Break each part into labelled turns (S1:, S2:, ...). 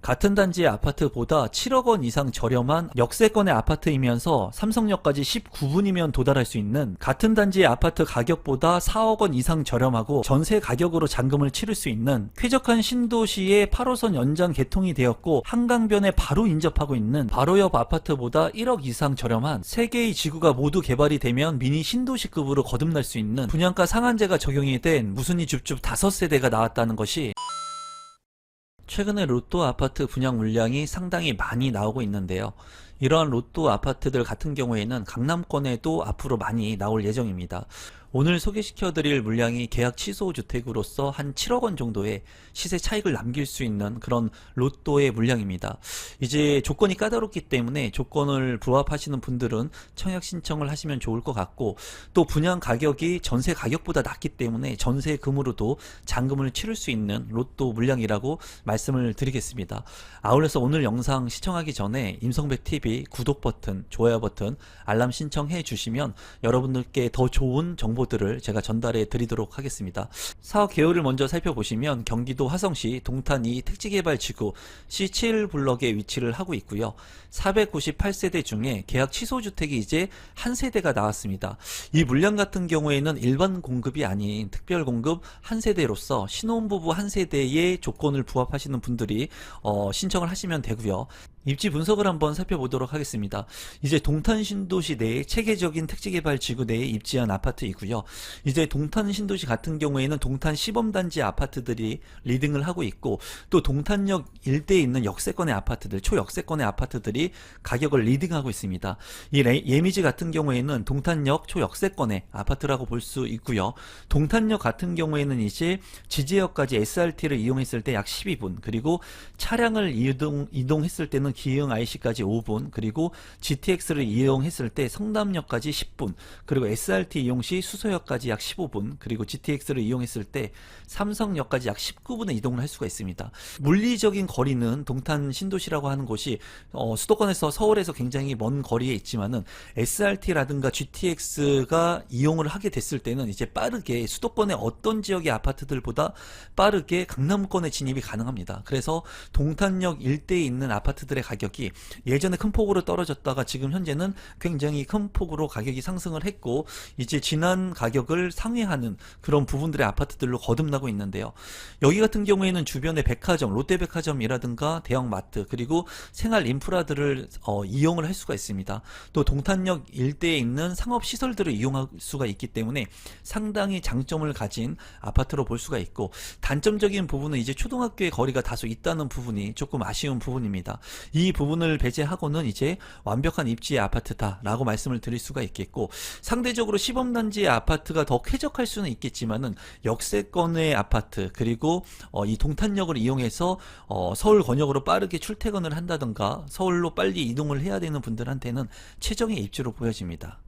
S1: 같은 단지의 아파트보다 7억 원 이상 저렴한 역세권의 아파트이면서 삼성역까지 19분이면 도달할 수 있는, 같은 단지의 아파트 가격보다 4억 원 이상 저렴하고 전세 가격으로 잔금을 치를 수 있는 쾌적한 신도시의 8호선 연장 개통이 되었고 한강변에 바로 인접하고 있는 바로 옆 아파트보다 1억 이상 저렴한 3개의 지구가 모두 개발이 되면 미니 신도시급으로 거듭날 수 있는 분양가 상한제가 적용이 된 무순위 줍줍 5세대가 나왔다는 것이, 최근에 로또 아파트 분양 물량이 상당히 많이 나오고 있는데요. 이러한 로또 아파트들 같은 경우에는 강남권에도 앞으로 많이 나올 예정입니다. 오늘 소개시켜드릴 물량이 계약 취소 주택으로서 한 7억 원 정도의 시세 차익을 남길 수 있는 그런 로또의 물량입니다. 이제 조건이 까다롭기 때문에 조건을 부합하시는 분들은 청약 신청을 하시면 좋을 것 같고, 또 분양 가격이 전세 가격보다 낮기 때문에 전세금으로도 잔금을 치를 수 있는 로또 물량이라고 말씀을 드리겠습니다. 아울러서 오늘 영상 시청하기 전에 임성배TV 구독 버튼, 좋아요 버튼, 알람 신청해 주시면 여러분들께 더 좋은 정보들을 제가 전달해 드리도록 하겠습니다. 사업 개요를 먼저 살펴보시면 경기도 화성시 동탄 2 택지개발지구 C7블럭에 위치를 하고 있고요. 498세대 중에 계약 취소 주택이 이제 한 세대가 나왔습니다. 이 물량 같은 경우에는 일반 공급이 아닌 특별 공급 한 세대로서 신혼부부 한 세대의 조건을 부합하시는 분들이 신청을 하시면 되고요. 입지 분석을 한번 살펴보도록 하겠습니다. 이제 동탄 신도시 내에 체계적인 택지개발 지구 내에 입지한 아파트이고요. 이제 동탄 신도시 같은 경우에는 동탄 시범단지 아파트들이 리딩을 하고 있고, 또 동탄역 일대에 있는 역세권의 아파트들, 초역세권의 아파트들이 가격을 리딩하고 있습니다. 이 예미지 같은 경우에는 동탄역 초역세권의 아파트라고 볼 수 있고요. 동탄역 같은 경우에는 이제 지제역까지 SRT를 이용했을 때 약 12분, 그리고 차량을 이동했을 때는 기흥 IC까지 5분, 그리고 GTX를 이용했을 때 성남역까지 10분, 그리고 SRT 이용 시 수서역까지 약 15분, 그리고 GTX를 이용했을 때 삼성역까지 약 19분의 이동을 할 수가 있습니다. 물리적인 거리는 동탄 신도시라고 하는 곳이 수도권에서 서울에서 굉장히 먼 거리에 있지만은 SRT라든가 GTX가 이용을 하게 됐을 때는 이제 빠르게 수도권의 어떤 지역의 아파트들보다 빠르게 강남권에 진입이 가능합니다. 그래서 동탄역 일대에 있는 아파트들의 가격이 예전에 큰 폭으로 떨어졌다가 지금 현재는 굉장히 큰 폭으로 가격이 상승을 했고, 이제 지난 가격을 상회하는 그런 부분들의 아파트들로 거듭나고 있는데요. 여기 같은 경우에는 주변에 백화점, 롯데백화점이라든가 대형마트, 그리고 생활 인프라들을 이용을 할 수가 있습니다. 또 동탄역 일대에 있는 상업시설들을 이용할 수가 있기 때문에 상당히 장점을 가진 아파트로 볼 수가 있고, 단점적인 부분은 이제 초등학교의 거리가 다소 있다는 부분이 조금 아쉬운 부분입니다. 이 부분을 배제하고는 이제 완벽한 입지의 아파트다라고 말씀을 드릴 수가 있겠고, 상대적으로 시범단지의 아파트가 더 쾌적할 수는 있겠지만은 역세권의 아파트, 그리고 이 동탄역을 이용해서 서울 권역으로 빠르게 출퇴근을 한다든가 서울로 빨리 이동을 해야 되는 분들한테는 최적의 입지로 보여집니다.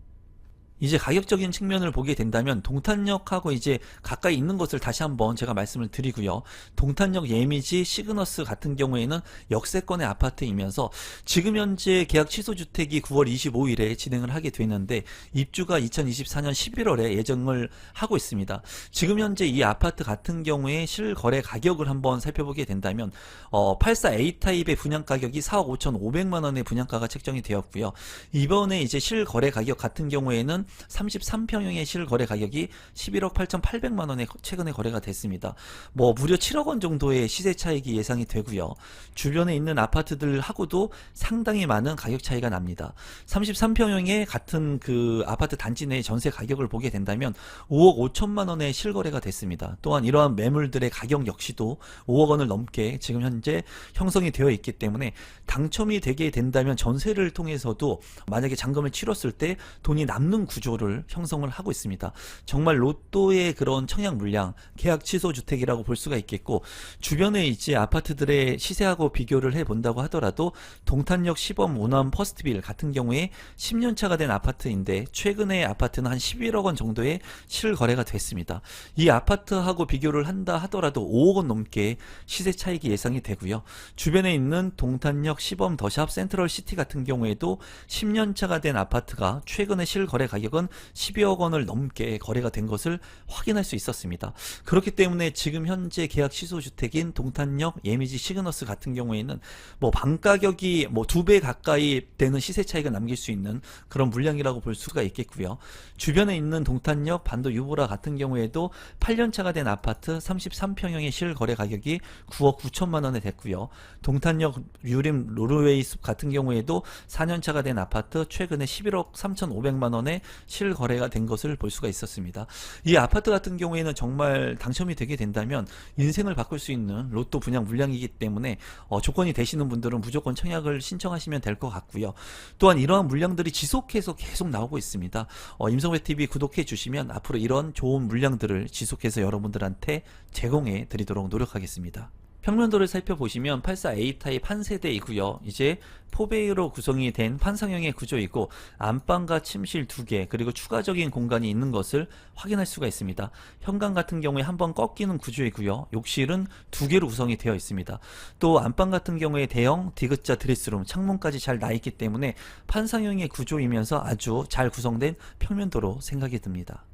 S1: 이제 가격적인 측면을 보게 된다면 동탄역하고 이제 가까이 있는 것을 다시 한번 제가 말씀을 드리고요. 동탄역 예미지 시그너스 같은 경우에는 역세권의 아파트이면서 지금 현재 계약 취소 주택이 9월 25일에 진행을 하게 되는데 입주가 2024년 11월에 예정을 하고 있습니다. 지금 현재 이 아파트 같은 경우에 실거래 가격을 한번 살펴보게 된다면 84A 타입의 분양 가격이 4억 5,500만 원의 분양가가 책정이 되었고요. 이번에 이제 실거래 가격 같은 경우에는 33평형의 실거래 가격이 11억 8,800만 원에 최근에 거래가 됐습니다. 무려 7억 원 정도의 시세 차익이 예상이 되고요. 주변에 있는 아파트들하고도 상당히 많은 가격 차이가 납니다. 33평형의 같은 그 아파트 단지 내의 전세 가격을 보게 된다면 5억 5천만 원의 실거래가 됐습니다. 또한 이러한 매물들의 가격 역시도 5억 원을 넘게 지금 현재 형성이 되어 있기 때문에 당첨이 되게 된다면 전세를 통해서도 만약에 잔금을 치렀을 때 돈이 남는 구조를 형성을 하고 있습니다. 정말 로또의 그런 청약 물량, 계약 취소 주택이라고 볼 수가 있겠고, 주변에 이제 아파트들의 시세하고 비교를 해본다고 하더라도 동탄역 시범 오남 퍼스트빌 같은 경우에 10년차가 된 아파트인데 최근에 아파트는 한 11억 원 정도의 실거래가 됐습니다. 이 아파트하고 비교를 한다 하더라도 5억 원 넘게 시세 차익이 예상이 되고요. 주변에 있는 동탄역 시범 더샵 센트럴 시티 같은 경우에도 10년차가 된 아파트가 최근에 실거래 가격 가격은 12억 원을 넘게 거래가 된 것을 확인할 수 있었습니다. 그렇기 때문에 지금 현재 계약 취소 주택인 동탄역 예미지 시그너스 같은 경우에는 뭐 방가격이 뭐 2배 가까이 되는 시세 차이가 남길 수 있는 그런 물량이라고 볼 수가 있겠고요. 주변에 있는 동탄역 반도 유보라 같은 경우에도 8년차가 된 아파트 33평형의 실거래 가격이 9억 9천만 원에 됐고요. 동탄역 유림 노르웨이 숲 같은 경우에도 4년차가 된 아파트 최근에 11억 3,500만 원에 실거래가 된 것을 볼 수가 있었습니다. 이 아파트 같은 경우에는 정말 당첨이 되게 된다면 인생을 바꿀 수 있는 로또 분양 물량이기 때문에 조건이 되시는 분들은 무조건 청약을 신청하시면 될 것 같고요. 또한 이러한 물량들이 지속해서 계속 나오고 있습니다. 임성배TV 구독해 주시면 앞으로 이런 좋은 물량들을 지속해서 여러분들한테 제공해 드리도록 노력하겠습니다. 평면도를 살펴보시면 84A 타입 한 세대이고요. 이제 포베이로 구성이 된 판상형의 구조이고 안방과 침실 2개 그리고 추가적인 공간이 있는 것을 확인할 수가 있습니다. 현관 같은 경우에 한번 꺾이는 구조이고요. 욕실은 2개로 구성이 되어 있습니다. 또 안방 같은 경우에 대형 디귿자 드레스룸 창문까지 잘 나 있기 때문에 판상형의 구조이면서 아주 잘 구성된 평면도로 생각이 듭니다.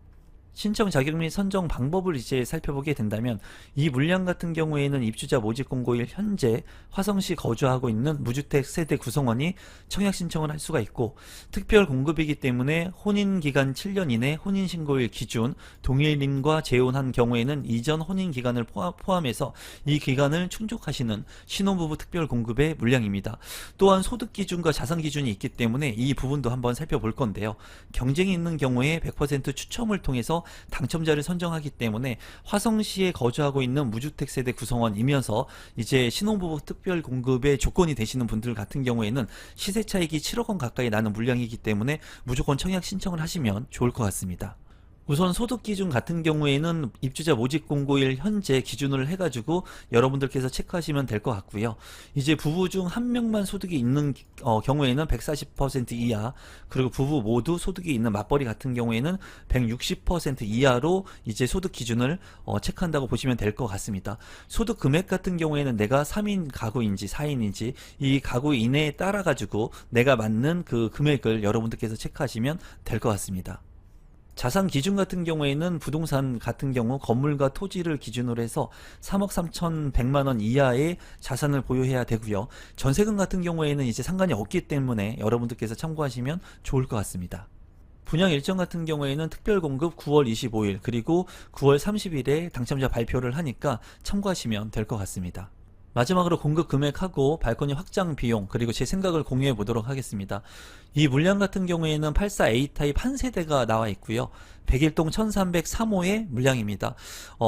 S1: 신청 자격 및 선정 방법을 이제 살펴보게 된다면 이 물량 같은 경우에는 입주자 모집 공고일 현재 화성시 거주하고 있는 무주택 세대 구성원이 청약 신청을 할 수가 있고 특별 공급이기 때문에 혼인기간 7년 이내 혼인신고일 기준 동일인과 재혼한 경우에는 이전 혼인기간을 포함해서 이 기간을 충족하시는 신혼부부 특별 공급의 물량입니다. 또한 소득 기준과 자산 기준이 있기 때문에 이 부분도 한번 살펴볼 건데요. 경쟁이 있는 경우에 100% 추첨을 통해서 당첨자를 선정하기 때문에 화성시에 거주하고 있는 무주택 세대 구성원이면서 이제 신혼부부 특별 공급의 조건이 되시는 분들 같은 경우에는 시세 차익이 7억 원 가까이 나는 물량이기 때문에 무조건 청약 신청을 하시면 좋을 것 같습니다. 우선 소득 기준 같은 경우에는 입주자 모집 공고일 현재 기준을 해가지고 여러분들께서 체크하시면 될 것 같고요. 이제 부부 중 한 명만 소득이 있는 경우에는 140% 이하, 그리고 부부 모두 소득이 있는 맞벌이 같은 경우에는 160% 이하로 이제 소득 기준을 체크한다고 보시면 될 것 같습니다. 소득 금액 같은 경우에는 내가 3인 가구인지 4인인지 이 가구 이내에 따라 가지고 내가 맞는 그 금액을 여러분들께서 체크하시면 될 것 같습니다. 자산 기준 같은 경우에는 부동산 같은 경우 건물과 토지를 기준으로 해서 3억 3,100만 원 이하의 자산을 보유해야 되고요. 전세금 같은 경우에는 이제 상관이 없기 때문에 여러분들께서 참고하시면 좋을 것 같습니다. 분양 일정 같은 경우에는 특별 공급 9월 25일 그리고 9월 30일에 당첨자 발표를 하니까 참고하시면 될 것 같습니다. 마지막으로 공급 금액하고 발코니 확장 비용 그리고 제 생각을 공유해 보도록 하겠습니다. 이 물량 같은 경우에는 84A 타입 한 세대가 나와 있고요. 101동 1303호의 물량입니다.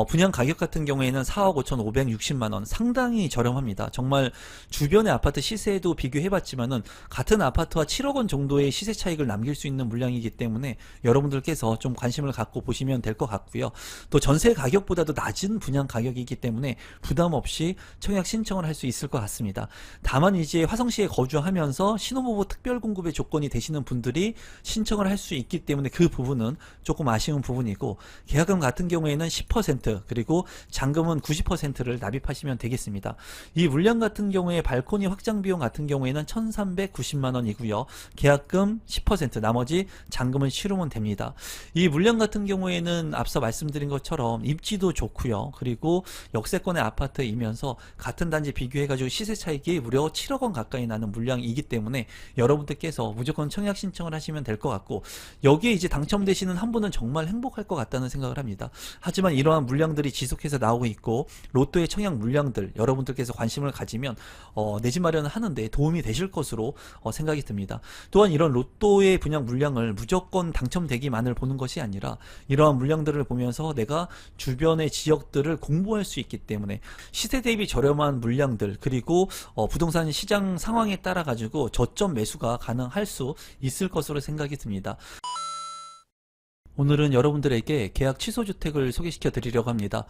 S1: 분양 가격 같은 경우에는 4억 5,560만원 상당히 저렴합니다. 정말 주변의 아파트 시세에도 비교해봤지만은 같은 아파트와 7억 원 정도의 시세 차익을 남길 수 있는 물량이기 때문에 여러분들께서 좀 관심을 갖고 보시면 될 것 같고요. 또 전세 가격보다도 낮은 분양 가격이기 때문에 부담 없이 청약 신청을 할 수 있을 것 같습니다. 다만 이제 화성시에 거주하면서 신혼부부 특별공급의 조건이 되시는 분들이 신청을 할 수 있기 때문에 그 부분은 조금 아쉬운 부분이고 계약금 같은 경우에는 10% 그리고 잔금은 90%를 납입하시면 되겠습니다. 이 물량 같은 경우에 발코니 확장 비용 같은 경우에는 1,390만원이고요. 계약금 10% 나머지 잔금은 치르면 됩니다. 이 물량 같은 경우에는 앞서 말씀드린 것처럼 입지도 좋고요. 그리고 역세권의 아파트이면서 같은 단지 비교해가지고 시세 차익이 무려 7억 원 가까이 나는 물량이기 때문에 여러분들께서 무조건 청약 신청을 하시면 될 것 같고 여기에 이제 당첨되시는 한 분은 정말 행복할 것 같다는 생각을 합니다. 하지만 이러한 물량들이 지속해서 나오고 있고 로또의 청약 물량들 여러분들께서 관심을 가지면 내 집 마련을 하는데 도움이 되실 것으로 생각이 듭니다. 또한 이런 로또의 분양 물량을 무조건 당첨되기만을 보는 것이 아니라 이러한 물량들을 보면서 내가 주변의 지역들을 공부할 수 있기 때문에 시세 대비 저렴한 물량들 그리고 부동산 시장 상황에 따라 가지고 저점 매수가 가능할 수 있을 것으로 생각이 듭니다. 오늘은 여러분들에게 계약 취소 주택을 소개시켜 드리려고 합니다.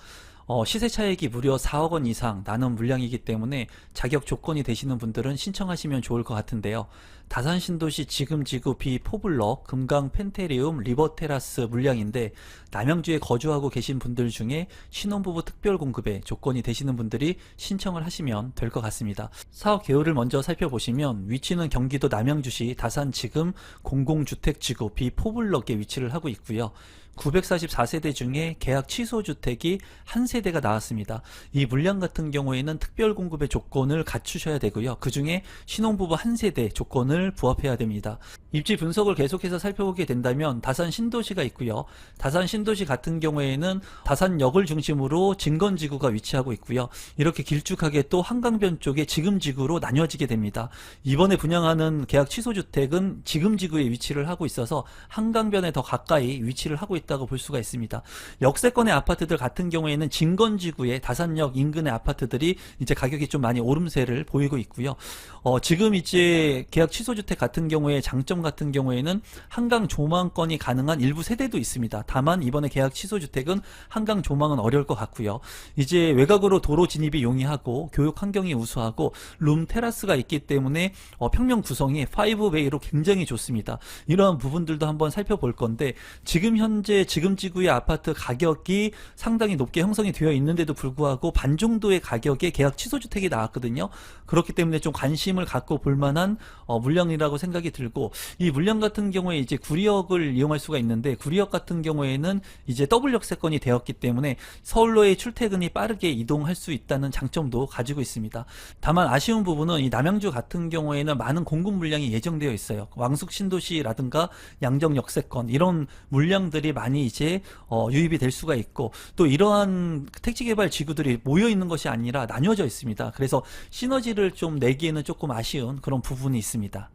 S1: 시세 차익이 무려 4억 원 이상 나는 물량이기 때문에 자격 조건이 되시는 분들은 신청하시면 좋을 것 같은데요. 다산 신도시 지금지구 비포블럭 금강 펜테리움 리버테라스 물량인데 남양주에 거주하고 계신 분들 중에 신혼부부 특별공급에 조건이 되시는 분들이 신청을 하시면 될 것 같습니다. 사업 개요를 먼저 살펴보시면 위치는 경기도 남양주시 다산 지금 공공주택지구 비포블럭에 위치를 하고 있고요. 944세대 중에 계약 취소 주택이 한 세대가 나왔습니다. 이 물량 같은 경우에는 특별공급의 조건을 갖추셔야 되고요. 그 중에 신혼부부 한 세대 조건을 부합해야 됩니다. 입지 분석을 계속해서 살펴보게 된다면 다산 신도시가 있고요. 다산 신도시 같은 경우에는 다산역을 중심으로 진건지구가 위치하고 있고요. 이렇게 길쭉하게 또 한강변 쪽에 지금지구로 나뉘어지게 됩니다. 이번에 분양하는 계약 취소 주택은 지금지구에 위치를 하고 있어서 한강변에 더 가까이 위치를 하고 있다고 볼 수가 있습니다. 역세권의 아파트들 같은 경우에는 진건지구의 다산역 인근의 아파트들이 이제 가격이 좀 많이 오름세를 보이고 있고요. 지금 이제 계약 취소 주택 같은 경우에 장점 같은 경우에는 한강 조망권이 가능한 일부 세대도 있습니다. 다만 이번에 계약 취소 주택은 한강 조망은 어려울 것 같고요. 이제 외곽으로 도로 진입이 용이하고 교육 환경이 우수하고 룸 테라스가 있기 때문에 평면 구성이 5베이로 굉장히 좋습니다. 이러한 부분들도 한번 살펴볼 건데 지금 현재 지금 지구의 아파트 가격이 상당히 높게 형성이 되어 있는데도 불구하고 반 정도의 가격에 계약 취소 주택이 나왔거든요. 그렇기 때문에 좀 관심을 갖고 볼 만한 물량이라고 생각이 들고 이 물량 같은 경우에 이제 구리역을 이용할 수가 있는데 구리역 같은 경우에는 이제 더블 역세권이 되었기 때문에 서울로의 출퇴근이 빠르게 이동할 수 있다는 장점도 가지고 있습니다. 다만 아쉬운 부분은 이 남양주 같은 경우에는 많은 공급 물량이 예정되어 있어요. 왕숙 신도시라든가 양정 역세권 이런 물량들이 많이 이제 유입이 될 수가 있고 또 이러한 택지개발 지구들이 모여 있는 것이 아니라 나뉘어져 있습니다. 그래서 시너지를 좀 내기에는 조금 아쉬운 그런 부분이 있습니다.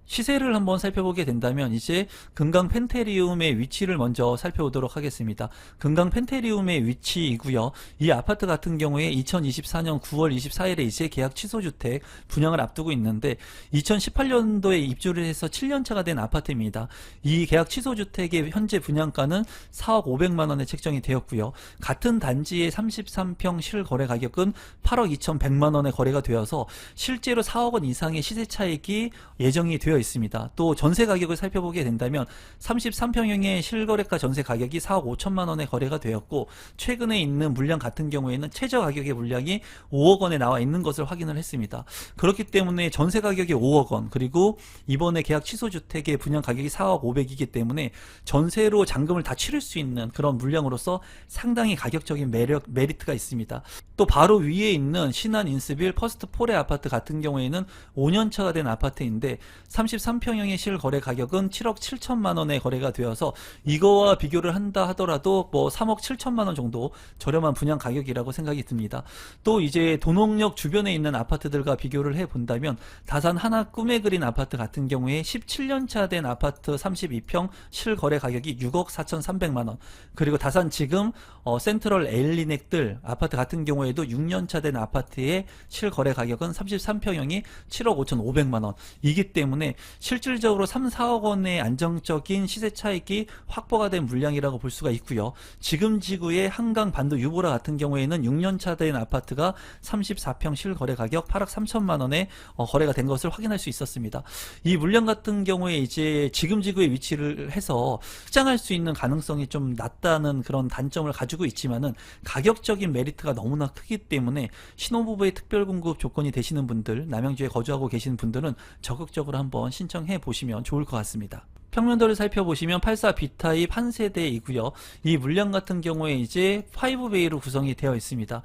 S1: 시세를 한번 살펴보게 된다면 이제 금강 펜테리움의 위치를 먼저 살펴보도록 하겠습니다. 금강 펜테리움의 위치이고요. 이 아파트 같은 경우에 2024년 9월 24일에 이제 계약 취소 주택 분양을 앞두고 있는데 2018년도에 입주를 해서 7년차가 된 아파트입니다. 이 계약 취소 주택의 현재 분양가는 4억 500만 원에 책정이 되었고요. 같은 단지의 33평 실거래 가격은 8억 2,100만 원에 거래가 되어서 실제로 4억 원 이상의 시세 차익이 예정이 되어 있습니다. 또 전세 가격을 살펴보게 된다면 33평형의 실거래가 전세 가격이 4억 5천만 원에 거래가 되었고 최근에 있는 물량 같은 경우에는 최저 가격의 물량이 5억 원에 나와 있는 것을 확인을 했습니다. 그렇기 때문에 전세 가격이 5억 원 그리고 이번에 계약 취소 주택의 분양 가격이 4억 500이기 때문에 전세로 잔금을 다 치를 수 있는 그런 물량으로서 상당히 가격적인 메리트가 있습니다. 또 바로 위에 있는 신안 인스빌 퍼스트 폴의 아파트 같은 경우에는 5년차가 된 아파트인데 33평형의 실거래 가격은 7억 7천만 원에 거래가 되어서 이거와 비교를 한다 하더라도 뭐 3억 7천만 원 정도 저렴한 분양 가격이라고 생각이 듭니다. 또 이제 도농역 주변에 있는 아파트들과 비교를 해본다면 다산 하나 꿈에 그린 아파트 같은 경우에 17년차 된 아파트 32평 실거래 가격이 6억 4,300만 원 그리고 다산 지금 센트럴 에일리넥들 아파트 같은 경우에도 6년차 된 아파트의 실거래 가격은 33평형이 7억 5,500만 원 이기 때문에 실질적으로 3, 4억 원의 안정적인 시세 차익이 확보가 된 물량이라고 볼 수가 있고요. 지금 지구의 한강 반도 유보라 같은 경우에는 6년차 된 아파트가 34평 실거래 가격 8억 3천만 원에 거래가 된 것을 확인할 수 있었습니다. 이 물량 같은 경우에 이제 지금 지구에 위치를 해서 흑장할 수 있는 가능성이 좀 낮다는 그런 단점을 가지고 있지만은 가격적인 메리트가 너무나 크기 때문에 신혼부부의 특별공급 조건이 되시는 분들, 남양주에 거주하고 계시는 분들은 적극적으로 한번 신청해 보시면 좋을 것 같습니다. 평면도를 살펴보시면 84 B타입 한 세대이고요. 이 물량 같은 경우에 이제 5베이로 구성이 되어 있습니다.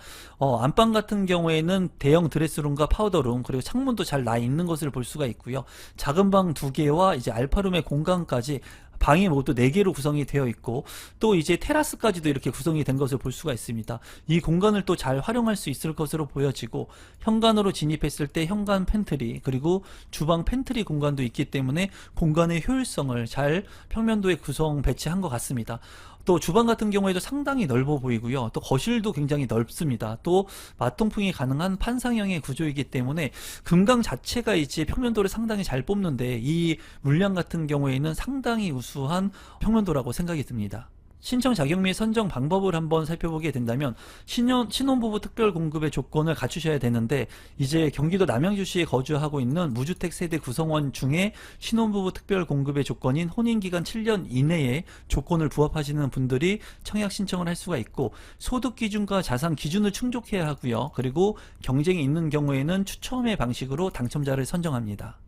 S1: 안방 같은 경우에는 대형 드레스룸과 파우더룸 그리고 창문도 잘 나 있는 것을 볼 수가 있고요. 작은 방 2개와 이제 알파룸의 공간까지 방이 모두 4개로 구성이 되어 있고 또 이제 테라스까지도 이렇게 구성이 된 것을 볼 수가 있습니다. 이 공간을 또 잘 활용할 수 있을 것으로 보여지고 현관으로 진입했을 때 현관 팬트리 그리고 주방 팬트리 공간도 있기 때문에 공간의 효율성을 잘 평면도에 구성 배치한 것 같습니다. 또 주방 같은 경우에도 상당히 넓어 보이고요. 또 거실도 굉장히 넓습니다. 또 마통풍이 가능한 판상형의 구조이기 때문에 금강 자체가 이제 평면도를 상당히 잘 뽑는데 이 물량 같은 경우에는 상당히 우수한 평면도라고 생각이 듭니다. 신청 자격 및 선정 방법을 한번 살펴보게 된다면 신혼부부 특별 공급의 조건을 갖추셔야 되는데, 이제 경기도 남양주시에 거주하고 있는 무주택 세대 구성원 중에 신혼부부 특별 공급의 조건인 혼인기간 7년 이내에 조건을 부합하시는 분들이 청약 신청을 할 수가 있고, 소득 기준과 자산 기준을 충족해야 하고요. 그리고 경쟁이 있는 경우에는 추첨의 방식으로 당첨자를 선정합니다.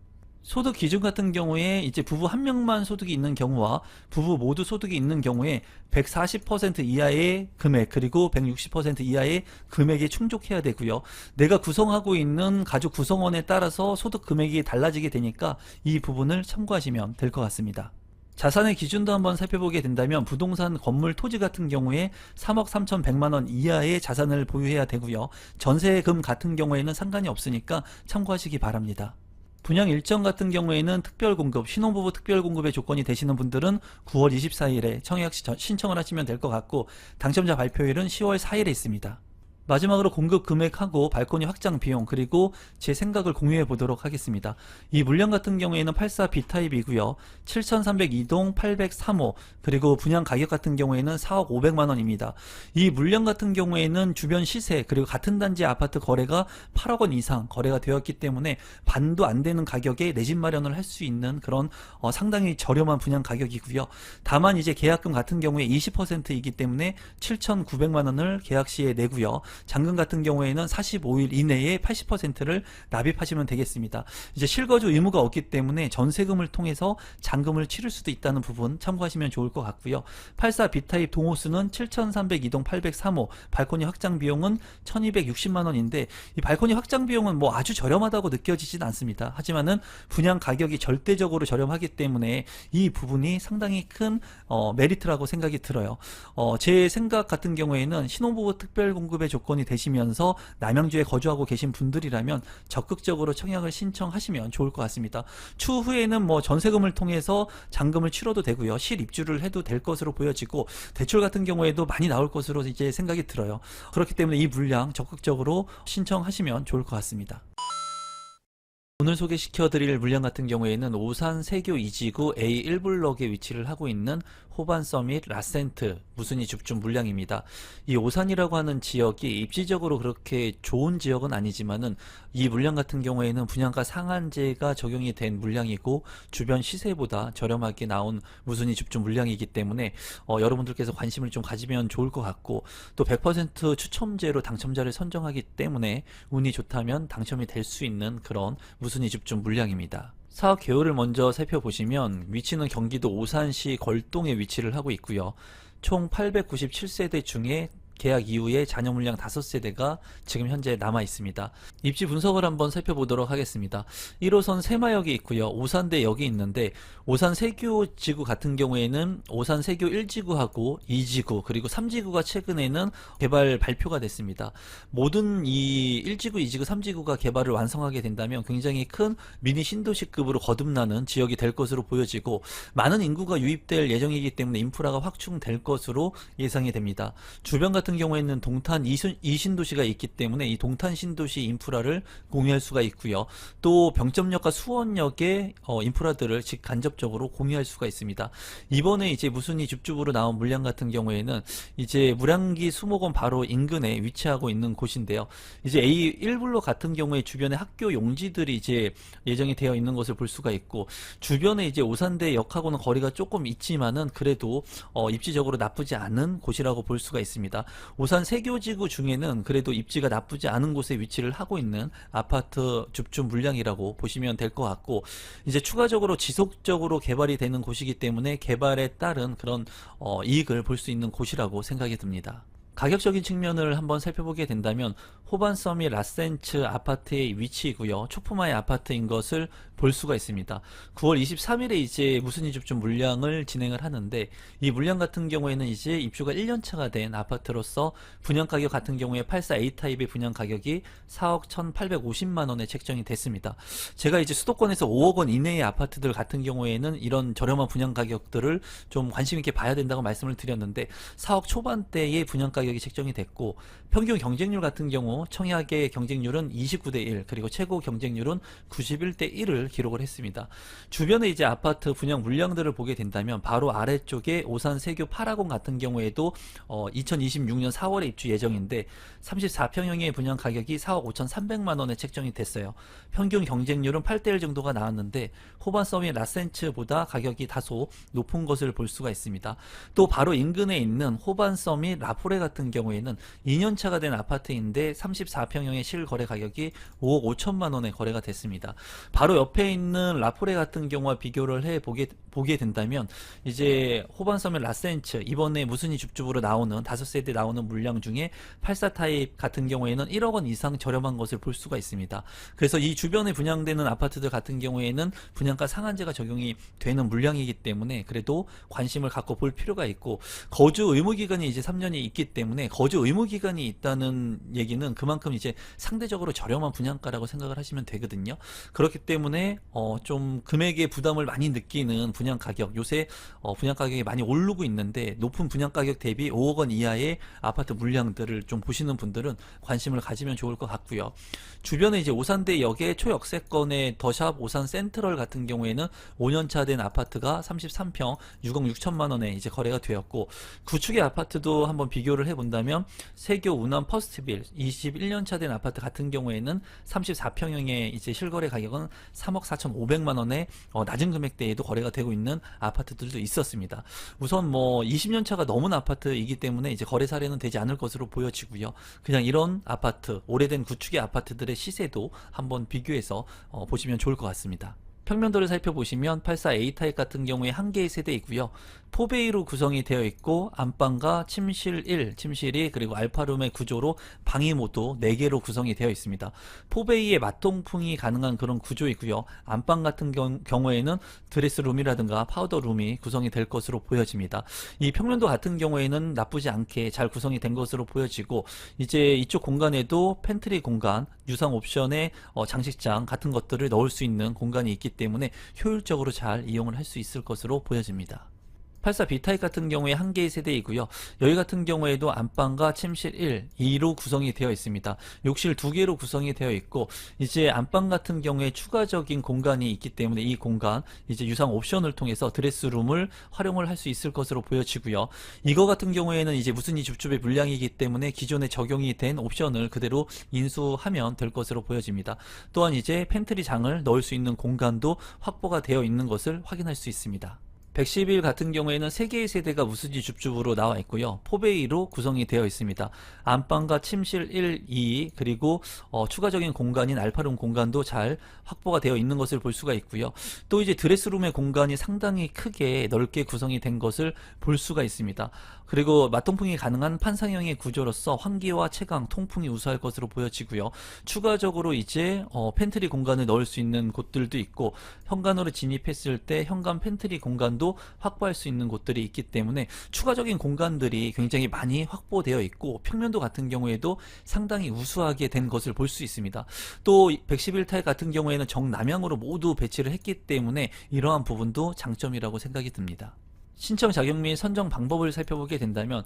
S1: 소득 기준 같은 경우에 이제 부부 한 명만 소득이 있는 경우와 부부 모두 소득이 있는 경우에 140% 이하의 금액, 그리고 160% 이하의 금액에 충족해야 되고요. 내가 구성하고 있는 가족 구성원에 따라서 소득 금액이 달라지게 되니까 이 부분을 참고하시면 될 것 같습니다. 자산의 기준도 한번 살펴보게 된다면 부동산, 건물, 토지 같은 경우에 3억 3,100만 원 이하의 자산을 보유해야 되고요. 전세금 같은 경우에는 상관이 없으니까 참고하시기 바랍니다. 분양 일정 같은 경우에는 특별공급, 신혼부부 특별공급의 조건이 되시는 분들은 9월 24일에 청약 신청을 하시면 될 것 같고, 당첨자 발표일은 10월 4일에 있습니다. 마지막으로 공급 금액하고 발코니 확장 비용, 그리고 제 생각을 공유해 보도록 하겠습니다. 이 물량 같은 경우에는 84 B타입이고요. 7302동 803호, 그리고 분양 가격 같은 경우에는 4억 500만 원입니다. 이 물량 같은 경우에는 주변 시세, 그리고 같은 단지 아파트 거래가 8억 원 이상 거래가 되었기 때문에 반도 안 되는 가격에 내 집 마련을 할 수 있는 그런 상당히 저렴한 분양 가격이고요. 다만 이제 계약금 같은 경우에 20%이기 때문에 7,900만 원을 계약 시에 내고요. 잔금 같은 경우에는 45일 이내에 80%를 납입하시면 되겠습니다. 이제 실거주 의무가 없기 때문에 전세금을 통해서 잔금을 치를 수도 있다는 부분 참고하시면 좋을 것 같고요. 84 B타입 동호수는 7302동 803호, 발코니 확장 비용은 1260만 원인데 이 발코니 확장 비용은 뭐 아주 저렴하다고 느껴지진 않습니다. 하지만은 분양 가격이 절대적으로 저렴하기 때문에 이 부분이 상당히 큰 메리트라고 생각이 들어요. 제 생각 같은 경우에는 신혼부부 특별공급의 조건이 되시면서 남양주에 거주하고 계신 분들이라면 적극적으로 청약을 신청하시면 좋을 것 같습니다. 추후에는 뭐 전세금을 통해서 잔금을 치러도 되고요. 실입주를 해도 될 것으로 보여지고, 대출 같은 경우에도 많이 나올 것으로 이제 생각이 들어요. 그렇기 때문에 이 물량 적극적으로 신청하시면 좋을 것 같습니다. 오늘 소개시켜드릴 물량 같은 경우에는 오산 세교 2지구 A1블럭에 위치를 하고 있는 호반 서밋 라센트 무순위 줍줍 물량입니다. 이 오산이라고 하는 지역이 입지적으로 그렇게 좋은 지역은 아니지만은 이 물량 같은 경우에는 분양가 상한제가 적용이 된 물량이고 주변 시세보다 저렴하게 나온 무순위 줍줍 물량이기 때문에 여러분들께서 관심을 좀 가지면 좋을 것 같고, 또 100% 추첨제로 당첨자를 선정하기 때문에 운이 좋다면 당첨이 될 수 있는 그런 무순위 줍줍 물량입니다. 사업 개요를 먼저 살펴보시면 위치는 경기도 오산시 걸동에 위치를 하고 있고요. 총 897세대 중에 계약 이후에 잔여 물량 5세대가 지금 현재 남아 있습니다. 입지 분석을 한번 살펴보도록 하겠습니다. 1호선 새마역이 있고요. 오산대역이 있는데, 오산 세교 지구 같은 경우에는 오산 세교 1지구하고 2지구 그리고 3지구가 최근에는 개발 발표가 됐습니다. 모든 이 1지구, 2지구, 3지구가 개발을 완성하게 된다면 굉장히 큰 미니 신도시급으로 거듭나는 지역이 될 것으로 보여지고, 많은 인구가 유입될 예정이기 때문에 인프라가 확충될 것으로 예상이 됩니다. 주변 같은 경우에는 동탄 2신도시가 있기 때문에 이 동탄 신도시 인프라를 공유할 수가 있고요. 또 병점역과 수원역의 인프라들을 직간접적으로 공유할 수가 있습니다. 이번에 이제 무순위 줍줍으로 나온 물량 같은 경우에는 이제 무량기 수목원 바로 인근에 위치하고 있는 곳인데요. 이제 A1블록 같은 경우에 주변에 학교 용지들이 이제 예정이 되어 있는 것을 볼 수가 있고, 주변에 이제 오산대역하고는 거리가 조금 있지만은 그래도 입지적으로 나쁘지 않은 곳이라고 볼 수가 있습니다. 오산 세교지구 중에는 그래도 입지가 나쁘지 않은 곳에 위치를 하고 있는 아파트 줍줍 물량이라고 보시면 될 것 같고, 이제 추가적으로 지속적으로 개발이 되는 곳이기 때문에 개발에 따른 그런 이익을 볼 수 있는 곳이라고 생각이 듭니다. 가격적인 측면을 한번 살펴보게 된다면 호반 서밋 라센츠 아파트의 위치이고요. 초품화의 아파트인 것을 볼 수가 있습니다. 9월 23일에 이제 무순위 줍줍 물량을 진행을 하는데, 이 물량 같은 경우에는 이제 입주가 1년차가 된 아파트로서 분양 가격 같은 경우에 84A 타입의 분양 가격이 4억 1,850만 원에 책정이 됐습니다. 제가 이제 수도권에서 5억 원 이내의 아파트들 같은 경우에는 이런 저렴한 분양 가격들을 좀 관심 있게 봐야 된다고 말씀을 드렸는데, 4억 초반대의 분양 가격이 책정이 됐고, 평균 경쟁률 같은 경우 경우 청약의 경쟁률은 29대 1, 그리고 최고 경쟁률은 91대 1을 기록을 했습니다. 주변에 이제 아파트 분양 물량들을 보게 된다면 바로 아래쪽에 오산 세교 8하공 같은 경우에도 2026년 4월에 입주 예정인데 34평형의 분양 가격이 4억 5,300만 원에 책정이 됐어요. 평균 경쟁률은 8대 1 정도가 나왔는데 호반섬이 라센츠보다 가격이 다소 높은 것을 볼 수가 있습니다. 또 바로 인근에 있는 호반섬이 라포레 같은 경우에는 2년차가 된 아파트인데 34평형의 실거래 가격이 5억 5천만 원에 거래가 됐습니다. 바로 옆에 있는 라포레 같은 경우와 비교를 보게 된다면 이제 호반섬의 라센츠, 이번에 무순위 줍줍으로 나오는 5세대 나오는 물량 중에 84 타입 같은 경우에는 1억 원 이상 저렴한 것을 볼 수가 있습니다. 그래서 이 주변에 분양되는 아파트들 같은 경우에는 분양가 상한제가 적용이 되는 물량이기 때문에 그래도 관심을 갖고 볼 필요가 있고, 거주 의무 기간이 이제 3년이 있기 때문에 거주 의무 기간이 있다는 얘기는 그만큼 이제 상대적으로 저렴한 분양가라고 생각을 하시면 되거든요. 그렇기 때문에 좀 금액의 부담을 많이 느끼는 분양 가격, 요새 분양 가격이 많이 오르고 있는데 높은 분양 가격 대비 5억 원 이하의 아파트 물량들을 좀 보시는 분들은 관심을 가지면 좋을 것 같고요. 주변에 이제 오산대 역의 초역세권의 더샵 오산 센트럴 같은 경우에는 5년차 된 아파트가 33평 6억 6천만 원에 이제 거래가 되었고, 구축의 아파트도 한번 비교를 해본다면 세교 운암 퍼스트빌 21년차 된 아파트 같은 경우에는 34평형의 이제 실거래 가격은 3억 4,500만 원에 낮은 금액대에도 거래가 되고 있는 아파트들도 있었습니다. 우선 뭐 20년차가 넘은 아파트이기 때문에 이제 거래 사례는 되지 않을 것으로 보여지고요. 그냥 이런 아파트, 오래된 구축의 아파트들의 시세도 한번 비교해서 보시면 좋을 것 같습니다. 평면도를 살펴보시면 84A 타입 같은 경우에 한 개의 세대이고요. 포베이로 구성이 되어 있고 안방과 침실 1, 침실 2, 그리고 알파룸의 구조로 방이 모두 4개로 구성이 되어 있습니다. 포베이에 맞통풍이 가능한 그런 구조이고요. 안방 같은 경우에는 드레스룸이라든가 파우더룸이 구성이 될 것으로 보여집니다. 이 평면도 같은 경우에는 나쁘지 않게 잘 구성이 된 것으로 보여지고, 이제 이쪽 공간에도 팬트리 공간, 유상 옵션의 장식장 같은 것들을 넣을 수 있는 공간이 있기 때문에 효율적으로 잘 이용을 할 수 있을 것으로 보여집니다. 84B타입 같은 경우에 한 개의 세대이고요. 여기 같은 경우에도 안방과 침실 1, 2로 구성이 되어 있습니다. 욕실 2개로 구성이 되어 있고, 이제 안방 같은 경우에 추가적인 공간이 있기 때문에 이 공간 이제 유상 옵션을 통해서 드레스룸을 활용을 할 수 있을 것으로 보여지고요. 이거 같은 경우에는 이제 무순위 줍줍의 물량이기 때문에 기존에 적용이 된 옵션을 그대로 인수하면 될 것으로 보여집니다. 또한 이제 팬트리 장을 넣을 수 있는 공간도 확보가 되어 있는 것을 확인할 수 있습니다. 111 같은 경우에는 3개의 세대가 무순위 줍줍으로 나와 있고요. 포베이로 구성이 되어 있습니다. 안방과 침실 1, 2, 그리고 추가적인 공간인 알파룸 공간도 잘 확보가 되어 있는 것을 볼 수가 있고요. 또 이제 드레스룸의 공간이 상당히 크게 넓게 구성이 된 것을 볼 수가 있습니다. 그리고 맞통풍이 가능한 판상형의 구조로서 환기와 채광, 통풍이 우수할 것으로 보여지고요. 추가적으로 이제 팬트리 공간을 넣을 수 있는 곳들도 있고, 현관으로 진입했을 때 현관 팬트리 공간도 확보할 수 있는 곳들이 있기 때문에 추가적인 공간들이 굉장히 많이 확보되어 있고, 평면도 같은 경우에도 상당히 우수하게 된 것을 볼 수 있습니다. 또 111타입 같은 경우에는 정남향으로 모두 배치를 했기 때문에 이러한 부분도 장점이라고 생각이 듭니다. 신청 자격 및 선정 방법을 살펴보게 된다면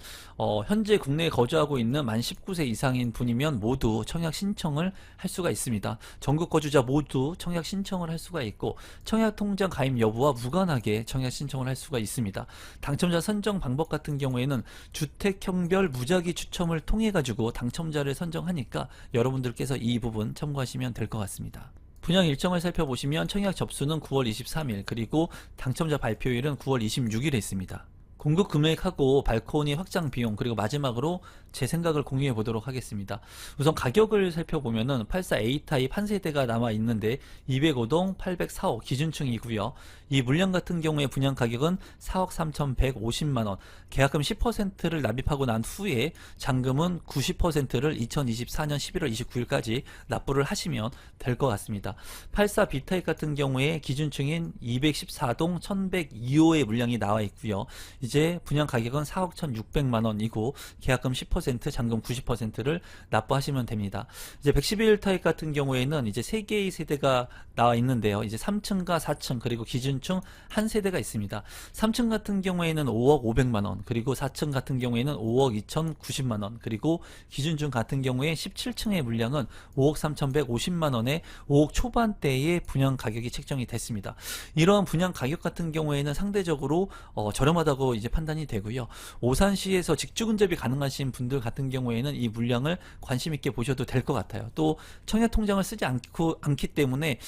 S1: 현재 국내에 거주하고 있는 만 19세 이상인 분이면 모두 청약 신청을 할 수가 있습니다. 전국 거주자 모두 청약 신청을 할 수가 있고, 청약 통장 가입 여부와 무관하게 청약 신청을 할 수가 있습니다. 당첨자 선정 방법 같은 경우에는 주택형별 무작위 추첨을 통해 가지고 당첨자를 선정하니까 여러분들께서 이 부분 참고하시면 될 것 같습니다. 분양 일정을 살펴보시면 청약 접수는 9월 23일, 그리고 당첨자 발표일은 9월 26일에 있습니다. 공급 금액하고 발코니 확장 비용, 그리고 마지막으로 제 생각을 공유해 보도록 하겠습니다. 우선 가격을 살펴보면은 84A 타입 한 세대가 남아 있는데 205동 804호 기준층이고요. 이 물량 같은 경우에 분양 가격은 4억 3,150만원, 계약금 10%를 납입하고 난 후에 잔금은 90%를 2024년 11월 29일까지 납부를 하시면 될 것 같습니다. 84B 타입 같은 경우에 기준층인 214동 1102호의 물량이 나와 있고요. 이제 이제 분양 가격은 4억 1,600만원이고 계약금 10%, 잔금 90%를 납부하시면 됩니다. 이제 111 타입 같은 경우에는 이제 3개의 세대가 나와 있는데요. 이제 3층과 4층 그리고 기준층 한 세대가 있습니다. 3층 같은 경우에는 5억 500만원, 그리고 4층 같은 경우에는 5억 2,090만원, 그리고 기준층 같은 경우에 17층의 물량은 5억 3,150만원에 5억 초반대의 분양 가격이 책정이 됐습니다. 이러한 분양 가격 같은 경우에는 상대적으로 저렴하다고 이제 판단이 되고요. 오산시에서 직주근접이 가능하신 분들 같은 경우에는 이 물량을 관심 있게 보셔도 될 것 같아요. 또 청약통장을 쓰지 않기 때문에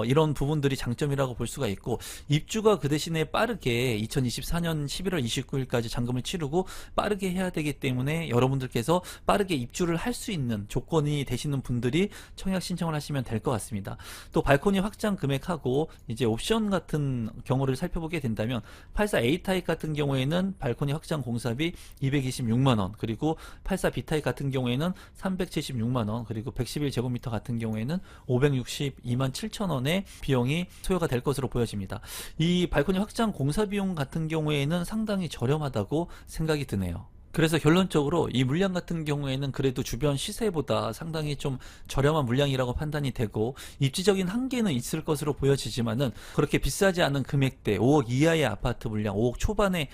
S1: 이런 부분들이 장점이라고 볼 수가 있고, 입주가 그 대신에 빠르게 2024년 11월 29일까지 잔금을 치르고 빠르게 해야 되기 때문에 여러분들께서 빠르게 입주를 할 수 있는 조건이 되시는 분들이 청약 신청을 하시면 될 것 같습니다. 또 발코니 확장 금액하고 이제 옵션 같은 경우를 살펴보게 된다면 84A 타입 같은 경우에는 발코니 확장 공사비 226만원, 그리고 84B 타입 같은 경우에는 376만원, 그리고 111제곱미터 같은 경우에는 562만 7천원의 비용이 소요가 될 것으로 보여집니다. 이 발코니 확장 공사 비용 같은 경우에는 상당히 저렴하다고 생각이 드네요. 그래서 결론적으로 이 물량 같은 경우에는 그래도 주변 시세보다 상당히 좀 저렴한 물량이라고 판단이 되고, 입지적인 한계는 있을 것으로 보여지지만은 그렇게 비싸지 않은 금액대 5억 이하의 아파트 물량, 5억 초반의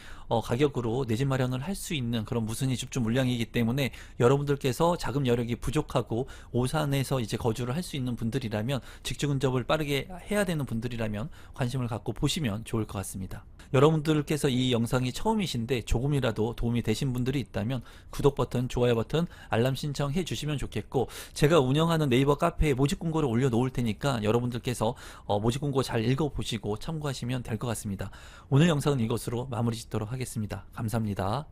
S1: 가격으로 내 집 마련을 할 수 있는 그런 무순위 집중 물량이기 때문에 여러분들께서 자금 여력이 부족하고 오산에서 이제 거주를 할 수 있는 분들이라면, 직주근접을 빠르게 해야 되는 분들이라면 관심을 갖고 보시면 좋을 것 같습니다. 여러분들께서 이 영상이 처음이신데 조금이라도 도움이 되신 분들이 있다면 구독 버튼, 좋아요 버튼, 알람 신청해 주시면 좋겠고, 제가 운영하는 네이버 카페에 모집 공고를 올려 놓을 테니까 여러분들께서 모집 공고 잘 읽어보시고 참고하시면 될 것 같습니다. 오늘 영상은 이것으로 마무리 짓도록 하겠습니다. 감사합니다.